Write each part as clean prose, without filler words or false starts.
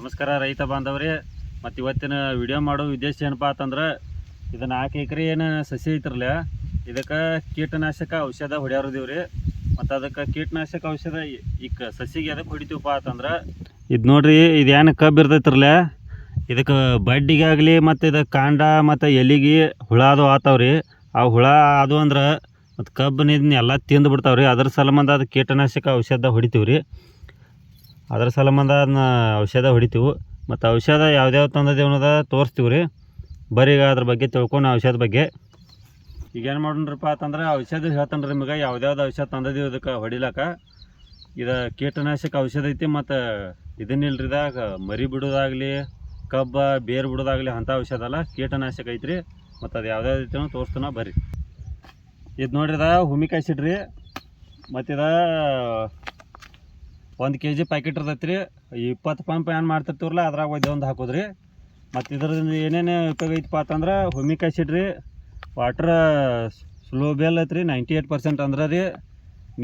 ನಮಸ್ಕಾರ ರೈತ ಬಾಂಧವರೇ. ಮತ್ತು ಇವತ್ತಿನ ವಿಡಿಯೋ ಮಾಡೋ ಉದ್ದೇಶ ಏನಪ್ಪ ಅಂತಂದ್ರೆ, ಇದು 4 ಎಕರೆ ಏನು ಸಸಿ ಐತ್ರಲ್ಲ, ಇದಕ್ಕೆ ಕೀಟನಾಶಕ ಔಷಧ ಹೊಡ್ಯಾರದೀವಿ ರೀ. ಮತ್ತು ಅದಕ್ಕೆ ಕೀಟನಾಶಕ ಔಷಧ ಈಗ ಸಸಿಗೆ ಅದಕ್ಕೆ ಹೊಡಿತೀವಪ್ಪ ಅಂತಂದ್ರೆ, ಇದು ನೋಡ್ರಿ, ಇದೇನು ಕಬ್ಬು ಇರ್ತೈತ್ರಲ್ಲ, ಇದಕ್ಕೆ ಬಡ್ಡಿಗೆ ಆಗಲಿ ಮತ್ತು ಇದಕ್ಕೆ ಕಾಂಡ ಮತ್ತು ಎಲೆಗೆ ಹುಳ ಅದು ಆತಾವ್ರಿ. ಆ ಹುಳ ಅದು ಅಂದ್ರೆ ಮತ್ತು ಕಬ್ಬನ್ನ ಎಲ್ಲ ತಿಂದು ಬಿಡ್ತಾವ್ರಿ. ಅದ್ರ ಸಂಬಂಧ ಅದು ಕೀಟನಾಶಕ ಔಷಧ ಹೊಡಿತೀವಿ ರೀ. ಅದ್ರ ಸಂಬಂಧ ಅದನ್ನ ಔಷಧ ಹೊಡಿತೀವಿ. ಮತ್ತು ಔಷಧ ಯಾವ್ದ್ಯಾವ್ದು ತಂದದೇವು ಅನ್ನೋದು ತೋರಿಸ್ತೀವಿ ರೀ. ಬರೀ ಈಗ ಅದ್ರ ಬಗ್ಗೆ ತಿಳ್ಕೊಂಡು ಔಷಧ ಬಗ್ಗೆ ಈಗೇನು ಮಾಡೋಣ್ರಪ್ಪ ಅಂತಂದ್ರೆ, ಔಷಧ ಹೇಳ್ತಾನೆ ರೀ ನಿಮಗೆ. ಯಾವ್ದ್ಯಾವ್ದು ಔಷಧ ತಂದದೀವಿ ಇದಕ್ಕೆ ಹೊಡಿಲಾಕ. ಇದು ಕೀಟನಾಶಕ ಔಷಧ ಐತಿ. ಮತ್ತು ಇದನ್ನಿಲ್ರಿ, ಇದಾಗ ಮರಿ ಬಿಡೋದಾಗಲಿ ಕಬ್ಬ ಬೇರು ಬಿಡೋದಾಗಲಿ ಅಂಥ ಔಷಧ ಅಲ್ಲ, ಕೀಟನಾಶಕ ಐತ್ರಿ. ಮತ್ತು ಅದು ಯಾವ್ದ್ಯಾವ್ದು ಐತಿ ಅನ್ನೋ ತೋರಿಸ್ತಾನ ಬರ್ರಿ. ಇದು ನೋಡ್ರಿ, ಇದ ಹುಮಿಕ್ ಆಸಿಡ್ ರೀ. ಮತ್ತು ಇದು 1 kg ಪ್ಯಾಕೆಟ್ ಇರ್ತೈತೆ ರೀ. 20 ಪಂಪ್ ಏನು ಮಾಡ್ತಿರ್ತೀವ್ರಲ್ಲ, ಅದ್ರಾಗ ಒಂದು ಹಾಕೋದ್ರಿ. ಮತ್ತು ಇದ್ರದ್ದು ಏನೇನು ಉಪಯೋಗ ಐತಪ್ಪ ಅಂತಂದ್ರೆ, ಹುಮಿಕ್ ಆಸಿಡ್ ರೀ, ವಾಟ್ರ್ ಸ್ಲೋಬೆಲ್ ಐತ್ರಿ 98% ಅಂದ್ರೆ ರೀ,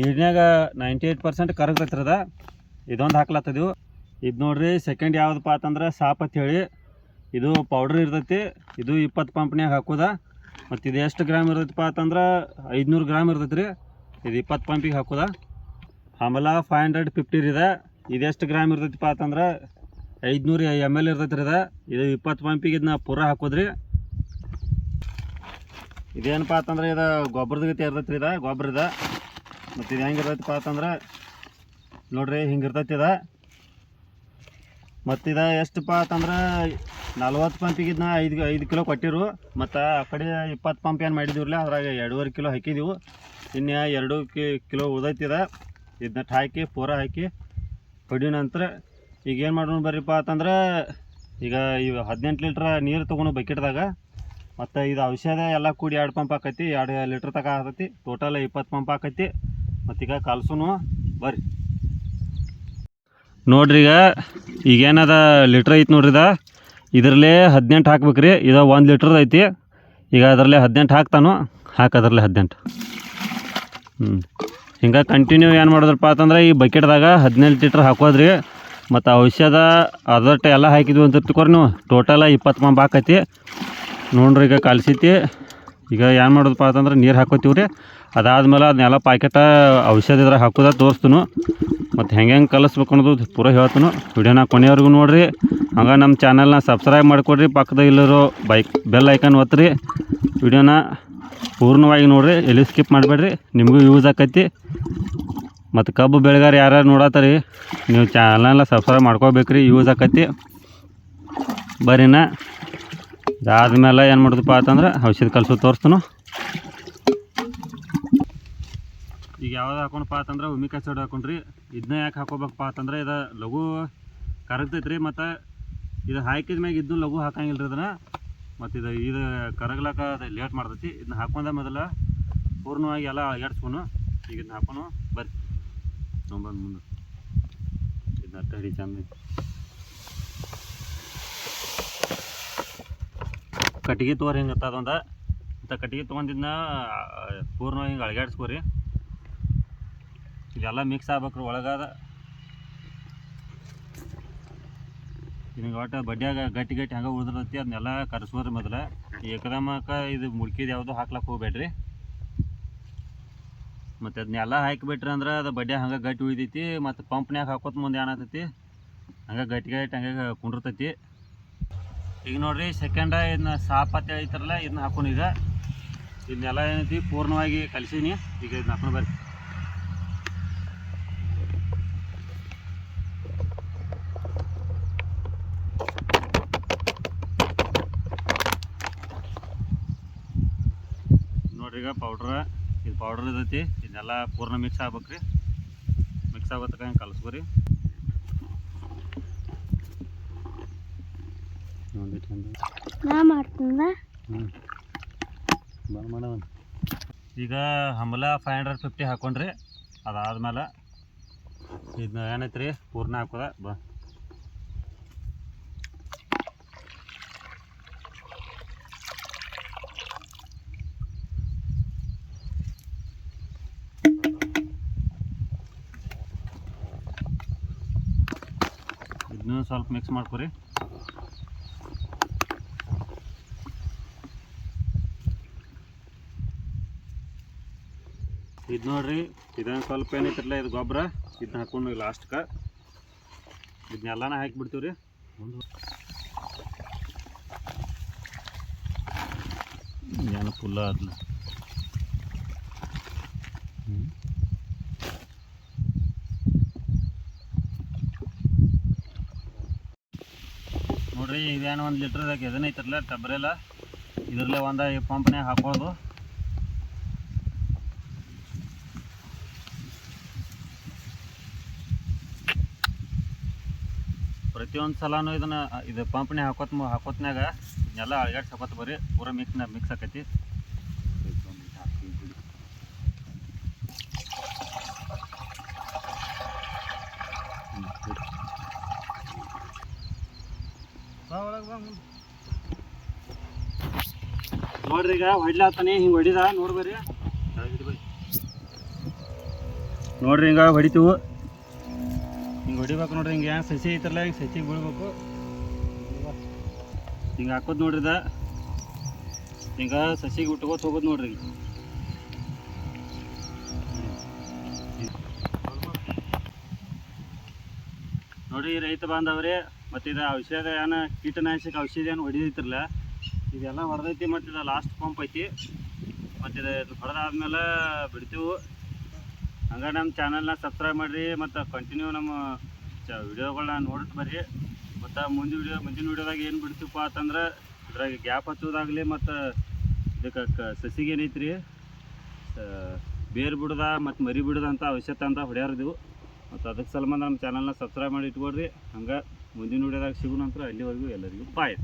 ನೀರಿನಾಗ 98% ಕರಗತೈತೆ ರೀ. ಇದೊಂದು ಹಾಕ್ಲತ್ತದೀವಿ. ಇದು ನೋಡ್ರಿ, ಸೆಕೆಂಡ್ ಯಾವುದಪ್ಪ ಅಂತಂದ್ರೆ ಸಾಪ್ ಅಂತ ಹೇಳಿ, ಇದು ಪೌಡ್ರ್ ಇರ್ತೈತಿ. ಇದು 20 ಪಂಪ್ನ್ಯಾಗ ಹಾಕೋದ. ಮತ್ತು ಇದು ಎಷ್ಟು ಗ್ರಾಮ್ ಇರ್ತೈತಪ್ಪ ಅಂತಂದ್ರೆ 500 ಗ್ರಾಮ್ ಇರ್ತೈತೆ ರೀ. ಇದು 20 ಪಂಪಿಗೆ ಹಾಕೋದ. ಆಮೇಲೆ 550 ರೀ. ಇದು ಎಷ್ಟು ಗ್ರಾಮ್ ಇರ್ತೈತಪ್ಪ ಅಂತಂದ್ರೆ 500 ml ಇರ್ತೈತೆ ರೀ. ಇದು 20 ಪಂಪಿಗೆ ಇದನ್ನ ಪೂರ ಹಾಕೋದ್ರಿ. ಇದೇನಪ್ಪ ಅಂತಂದ್ರೆ, ಇದು ಗೊಬ್ಬರದ ಗತಿ ಇರ್ತೈತೆ ರೀ. ಗೊಬ್ಬರ ಇದೆ. ಮತ್ತು ಇದು ಹೆಂಗಿರ್ತೈತಪ್ಪ ಅಂತಂದ್ರೆ ನೋಡ್ರಿ, ಹಿಂಗೆ ಇರ್ತೈತಿ ಇದು. ಮತ್ತು ಇದು ಎಷ್ಟಪ್ಪ ಅಂತಂದ್ರೆ 40 ಪಂಪಿಗೆ ಇದನ್ನ 5 ಕಿಲೋ ಕೊಟ್ಟಿರು. ಮತ್ತು ಆ ಕಡೆ 20 ಪಂಪ್ ಏನು ಮಾಡಿದೀವ್ರಲ್ಲ, ಅದ್ರಾಗ 2.5 ಕಿಲೋ ಹಾಕಿದೀವಿ. ಇನ್ನು 2 ಕಿಲೋ ಉಳ್ದೈತಿ ಇದು. ಇದನ್ನ ಹಾಕಿ ಪೂರ ಹಾಕಿ ಹೊಡಿಯೋ ನಂತರ ಈಗ ಏನು ಮಾಡೋಣ ಬರ್ರಿಪ್ಪ ಅಂತಂದ್ರೆ, ಈಗ 18 ಲೀಟ್ರ್ ನೀರು ತೊಗೊಂಡು ಬಕೆಟ್ದಾಗ. ಮತ್ತು ಇದು ಔಷಧ ಎಲ್ಲ ಕೂಡಿ 2 ಪಂಪ್ ಆಕೈತಿ. 2 ಲೀಟ್ರ್ ತನಕ ಆಗ್ತೈತಿ. ಟೋಟಲ್ 20 ಪಂಪ್ ಆಕೈತಿ. ಮತ್ತೀಗ ಕಲ್ಸೂನು ಬರ್ರಿ ನೋಡ್ರಿ. ಈಗೇನದ ಲೀಟ್ರ್ ಐತಿ ನೋಡ್ರಿ. ಇದರಲ್ಲೇ 18 ಹಾಕ್ಬೇಕು ರೀ. ಇದು 1 ಲೀಟ್ರ್ ಐತಿ. ಈಗ ಅದರಲ್ಲೇ 18 ಹಾಕ್ತಾನು. ಹಾಕೋದ್ರಲ್ಲೇ 18. ಹಿಂಗೆ ಕಂಟಿನ್ಯೂ ಏನು ಮಾಡಿದ್ರಪ್ಪ ಅಂತಂದ್ರೆ, ಈ ಬಕೆಟ್ದಾಗ 18 ಲೀಟ್ರ್ ಹಾಕೋದ್ರಿ. ಮತ್ತು ಔಷಧ ಅದಟ್ಟು ಎಲ್ಲ ಹಾಕಿದ್ವಿ ಅಂತ ತಿಳ್ಕೊರಿ ನೀವು. ಟೋಟಲ 20 ಪಂಪ್ ಹಾಕೈತಿ ನೋಡ್ರಿ. ಈಗ ಕಲ್ಸೈತಿ. ಈಗ ಏನು ಮಾಡೋದಪ್ಪ ಅಂತಂದ್ರೆ, ನೀರು ಹಾಕೋತೀವಿ ರೀ. ಅದಾದ್ಮೇಲೆ ಅದನ್ನೆಲ್ಲ ಪ್ಯಾಕೆಟ ಔಷಧ ಇದ್ರಾಗ ಹಾಕೋದ ತೋರಿಸ್ತೀನು. ಮತ್ತು ಹೆಂಗೆ ಕಲಿಸ್ಬೇಕು ಅನ್ನೋದು ಪೂರ ಹೇಳ್ತಾನು. ವಿಡಿಯೋನ ಕೊನೆಯವರೆಗೂ ನೋಡಿರಿ. ಹಂಗೆ ನಮ್ಮ ಚಾನಲ್ನ ಸಬ್ಸ್ಕ್ರೈಬ್ ಮಾಡಿಕೊಡ್ರಿ. ಪಕ್ಕದ ಇಲ್ಲಿರೋ ಬೆಲ್ ಐಕನ್ ಒತ್ತಿರಿ. ವಿಡಿಯೋನ ಪೂರ್ಣವಾಗಿ ನೋಡಿರಿ, ಎಲ್ಲಿ ಸ್ಕಿಪ್ ಮಾಡಬೇಡ್ರಿ. ನಿಮಗೂ ಯೂಸ್ ಆಕೈತಿ. ಮತ್ತು ಕಬ್ಬು ಬೆಳೆಗಾರ ಯಾರ್ಯಾರು ನೋಡತ್ತೀರಿ, ನೀವು ಚಾನಲ್ನ ಸಬ್ಸ್ಕ್ರೈಬ್ ಮಾಡ್ಕೋಬೇಕ್ರಿ. ಯೂಸ್ ಆಕೈತಿ. ಬರೀನ ಅದಾದ್ಮೇಲೆ ಏನು ಮಾಡೋದಪ್ಪ ಅಂತಂದ್ರೆ, ಔಷಧ ಕಲ್ಸೋದು ತೋರಿಸ್ತಾನು. ಈಗ ಯಾವ್ದು ಹಾಕೊಂಡಪ್ಪ ಅಂತಂದ್ರೆ ಹುಮಿಕ್ ಆಸಿಡ್ ಹಾಕೊಂಡ್ರಿ. ಇದನ್ನ ಯಾಕೆ ಹಾಕೋಬೇಕಪ್ಪ ಅಂತಂದ್ರೆ, ಇದು ಲಘು ಕರಗ್ತೈತೆ ರೀ. ಮತ್ತು ಇದು ಹಾಕಿದ ಮ್ಯಾಗ ಇದನ್ನು ಲಘು ಹಾಕಂಗಿಲ್ಲ ರೀ ಇದನ್ನು. ಮತ್ತು ಇದು ಕರಗ್ಲಾಕ ಅದು ಲೇಟ್ ಮಾಡ್ತೈತಿ. ಇದನ್ನ ಹಾಕೊಂಡ ಮೊದಲು ಪೂರ್ಣವಾಗಿ ಎಲ್ಲ ಅಳಗಾಡ್ಸ್ಕೊನು. ಈಗ ಇದನ್ನ ಹಾಕೋನು ಬರ್ರಿ. ತೊಗೊಂಬಂದು ಮುಂದೆ ಇದನ್ನ ಅಟ್ಟ ಹಿಡಿ ಚಂದ. ಕಟ್ಟಿಗೆ ತೊಗೊರಿ. ಹಿಂಗೆ ಅದೊಂದು ಇಂಥ ಕಟ್ಟಿಗೆ ತೊಗೊಂಡಿದ್ದನ್ನ ಪೂರ್ಣವಾಗಿ ಹಿಂಗೆ ಅಳಗಾಡ್ಸ್ಕೊರಿ. ಇದೆಲ್ಲ ಮಿಕ್ಸ್ ಆಗ್ಬೇಕ್ರಿ ಒಳಗಾದ. ನಿಮಗೆ ಒಟ್ಟು ಬಡ್ಡಿಯಾಗ ಗಟ್ಟಿ ಹಂಗೆ ಉಳಿದಿರ್ತೈತಿ. ಅದನ್ನೆಲ್ಲ ಕರೆಸ್ಬೋದ್ರಿ ಮೊದಲು. ಏಕದಮಕ್ಕೆ ಇದು ಮುಡ್ಕಿದ್ದು ಯಾವುದು ಹಾಕ್ಲಕ್ಕೆ ಹೋಗ್ಬೇಡ್ರಿ. ಮತ್ತು ಅದನ್ನೆಲ್ಲ ಹಾಕಿಬಿಟ್ರಿ ಅಂದ್ರೆ ಅದು ಬಡ್ಡಿ ಹಂಗೆ ಗಟ್ಟಿ ಉಳಿತೈತಿ. ಮತ್ತು ಪಂಪ್ನ್ಯಾಗ ಹಾಕೋತ ಮುಂದೆ ಏನಾಗ್ತೈತಿ, ಹಂಗೆ ಗಟ್ಟಿ ಹಂಗೆ ಕುಂಡಿರ್ತೈತಿ. ಈಗ ನೋಡಿರಿ, ಸೆಕೆಂಡ ಇದನ್ನ ಸಾಪ್ ಅಂತ ಐತಾರಲ್ಲ, ಇದನ್ನ ಹಾಕೊಂಡು ಈಗ ಇದನ್ನೆಲ್ಲ ಏನೈತಿ ಪೂರ್ಣವಾಗಿ ಕಲಿಸೀನಿ. ಈಗ ಇದನ್ನ ಹಾಕೊಂಡು ಬರ್ರಿ. ನೋಡ್ರಿ, ಈಗ ಇದು ಪೌಡ್ರ್ ಇದೈತಿ. ಇದನ್ನೆಲ್ಲ ಪೂರ್ಣ ಮಿಕ್ಸ್ ಆಗ್ಬೇಕ್ರಿ. ಮಿಕ್ಸ್ ಆಗೋತಕ್ಕ ಹಂಗೆ ಕಲಿಸ್ಕೊರಿ. ಈಗ ಹಂಬಲ 550 ಹಾಕೊಂಡ್ರಿ. ಅದಾದ್ಮೇಲೆ ಇದನ್ನ ಏನೈತ್ರಿ ಪೂರ್ಣ ಹಾಕೋದ ಬಾ. ಇದನ್ನ ಇದನ್ನು ಸ್ವಲ್ಪ ಮಿಕ್ಸ್ ಮಾಡ್ಕೊರಿ. ಇದು ನೋಡ್ರಿ, ಇದನ್ನು ಸ್ವಲ್ಪ ಏನೈತಿರಲ್ಲ ಇದು ಗೊಬ್ಬರ, ಇದನ್ನ ಹಾಕೊಂಡು ಲಾಸ್ಟ್ಗೆ ಇದನ್ನೆಲ್ಲನ ಹಾಕಿಬಿಡ್ತೀವಿ ರೀ. ಏನು ಫುಲ್ಲ ಅದಲ್ಲ ನೋಡ್ರಿ. ಇದೇನು 1 ಲೀಟ್ರದಾಗ ಎದನೈತಿರಲ್ಲ ಟಬ್ರೆಲ್ಲ, ಇದರಲ್ಲೇ ಒಂದು ಈ ಪಂಪ್ನೇ ಹಾಕೋದು. ಪ್ರತಿಯೊಂದು ಸಲನೂ ಇದು ಪಂಪ್ನೇ ಹಾಕೋತ್ನಾಗ ಇದನ್ನೆಲ್ಲ ಅಳಗಾಡ್ಸಿ ಹಾಕೋತ ಬರ್ರಿ, ಪೂರ ಮಿಕ್ಸ್ ಆಕೈತಿ. ನೋಡ್ರಿ ಈಗ ಹೊಡ್ಲಾತಾನೆ, ಹಿಂಗೆ ಹೊಡಿದ ನೋಡ್ಬರ್ರಿ. ನೋಡ್ರಿ ಹಿಂಗೆ ಹೊಡಿತೀವಿ, ಹಿಂಗೆ ಹೊಡಿಬೇಕು ನೋಡ್ರಿ. ಹಿಂಗೆ ಏನು ಸಸಿ ಐತಲ್ಲ, ಹಿಂಗೆ ಸಸಿಗೆ ಬೀಳ್ಬೇಕು. ಹಿಂಗೆ ಹಾಕೋದು ನೋಡ್ರಿ, ಹಿಂಗೆ ಸಸಿಗೆ ಉಟ್ಕೋತ ಹೋಗೋದು ನೋಡ್ರಿ. ನೋಡ್ರಿ ರೈತ ಬಾಂಧವ್ರಿ, ಮತ್ತು ಇದು ಔಷಧ ಏನು ಕೀಟನಾಶಕ ಔಷಧಿ ಏನು ಹೊಡಿದೈತಿರಲ್ಲ, ಇದೆಲ್ಲ ಹೊಡೆದೈತಿ. ಮತ್ತು ಇದು ಲಾಸ್ಟ್ ಪಂಪ್ ಐತಿ. ಮತ್ತು ಇದು ಹೊಡೆದಾದ್ಮೇಲೆ ಬಿಡ್ತೀವಿ. ಹಂಗೆ ನಮ್ಮ ಚಾನಲ್ನ ಸಬ್ಸ್ಕ್ರೈಬ್ ಮಾಡಿರಿ, ಮತ್ತು ಕಂಟಿನ್ಯೂ ನಮ್ಮ ವಿಡಿಯೋಗಳನ್ನ ನೋಡ್ತಾ ಬರ್ರಿ. ಮತ್ತು ಮುಂದಿನ ವಿಡಿಯೋದಾಗ ಏನು ಬಿಡ್ತೀವಪ್ಪ ಅಂತಂದ್ರೆ, ಇದ್ರಾಗ ಗ್ಯಾಪ್ ಹಚ್ಚೋದಾಗಲಿ, ಮತ್ತು ಇದಕ್ಕೆ ಸಸಿಗೆ ಏನೈತಿ ರೀ ಬೇರು ಬಿಡೋದ ಮತ್ತು ಮರಿ ಬಿಡೋದ ಅಂತ ಔಷಧ ಅಂತ ಹೊಡ್ಯಾರಿದೆವು. ಮತ್ತು ಅದಕ್ಕೆ ಸಲುವಾಗಿ ನಮ್ಮ ಚಾನಲ್ನ ಸಬ್ಸ್ಕ್ರೈಬ್ ಮಾಡಿ ಇಟ್ಕೊಡ್ರಿ. ಹಂಗೆ ಮುಂದಿನ ವಿಡಿಯೋದಾಗ ಸಿಗೋ ನಂತರ ಅಲ್ಲಿವರೆಗೂ ಎಲ್ಲರಿಗೂ ಬಾಯ್.